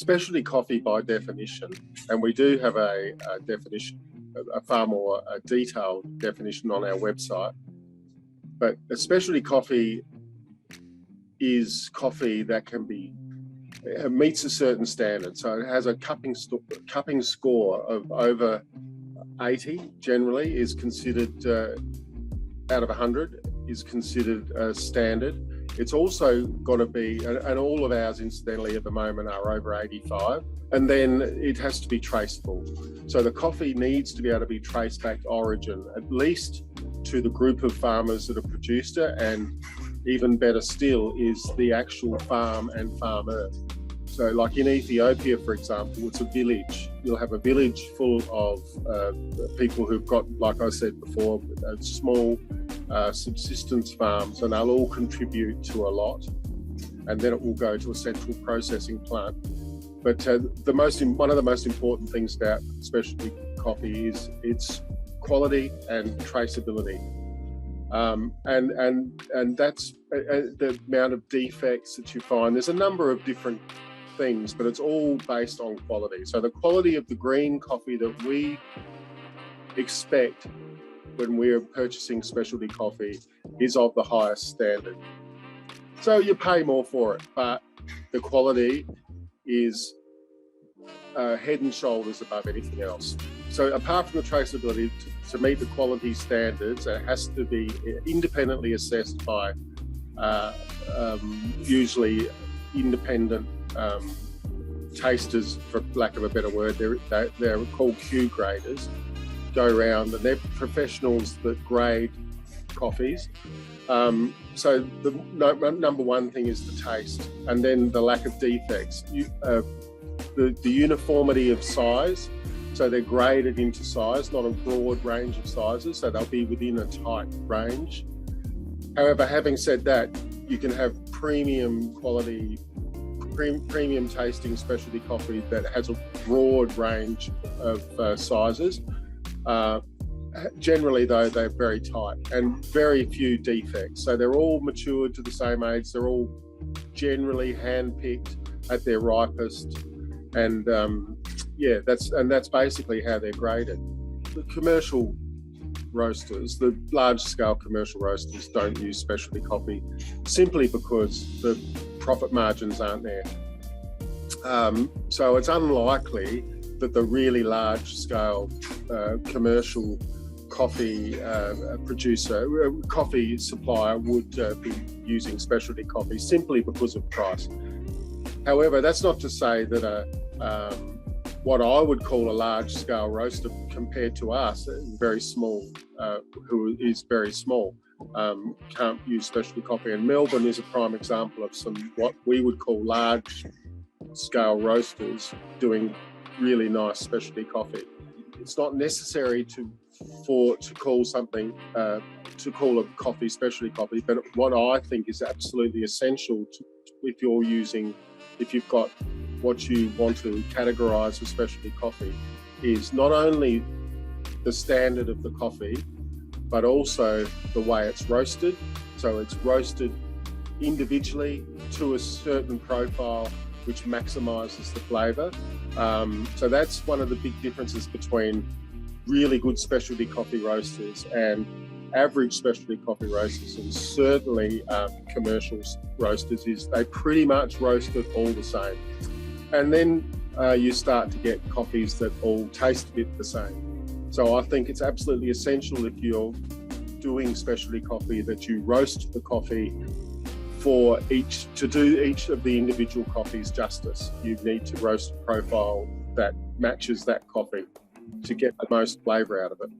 specialty coffee by definition, and we do have a definition, a far more detailed definition on our website, but a specialty coffee is coffee that can be, meets a certain standard. So it has a cupping score of over 80, generally is considered, out of 100, is considered standard. It's also got to be, and all of ours incidentally at the moment are over 85, and then it has to be traceable. So the coffee needs to be able to be traced back to origin, at least to the group of farmers that have produced it, and even better still is the actual farm and farmer. So like in Ethiopia, for example, it's a village. You'll have a village full of people who've got, like I said before, small subsistence farms, and they'll all contribute to a lot, and then it will go to a central processing plant. But one of the most important things about specialty coffee is its quality and traceability, and that's the amount of defects that you find. There's a number of different things, but it's all based on quality. So the quality of the green coffee that we expect when we're purchasing specialty coffee is of the highest standard. So you pay more for it, but the quality is head and shoulders above anything else. So apart from the traceability, to meet the quality standards, it has to be independently assessed by usually independent tasters, for lack of a better word. They're called Q graders, go around, and they're professionals that grade coffees. So the number one thing is the taste, and then the lack of defects. The uniformity of size, so they're graded into size, not a broad range of sizes, so they'll be within a tight range. However, having said that, you can have premium quality, premium tasting specialty coffee that has a broad range of sizes. Generally though, they're very tight and very few defects. So they're all matured to the same age. They're all generally hand-picked at their ripest. And that's basically how they're graded. The commercial roasters, the large-scale commercial roasters, don't use specialty coffee simply because the profit margins aren't there. So it's unlikely that the really large-scale commercial coffee coffee supplier would be using specialty coffee simply because of price. However, that's not to say that what I would call a large-scale roaster compared to us, very small, who is very small, can't use specialty coffee. And Melbourne is a prime example of some what we would call large-scale roasters doing really nice specialty coffee. It's not necessary to call something to call a coffee specialty coffee, but what I think is absolutely essential if you've got what you want to categorise as specialty coffee is not only the standard of the coffee, but also the way it's roasted. So it's roasted individually to a certain profile which maximises the flavour. So that's one of the big differences between really good specialty coffee roasters and average specialty coffee roasters, and certainly commercial roasters, is they pretty much roast it all the same. And then you start to get coffees that all taste a bit the same. So I think it's absolutely essential, if you're doing specialty coffee, that you roast the coffee to do each of the individual coffees justice. You need to roast a profile that matches that coffee to get the most flavour out of it.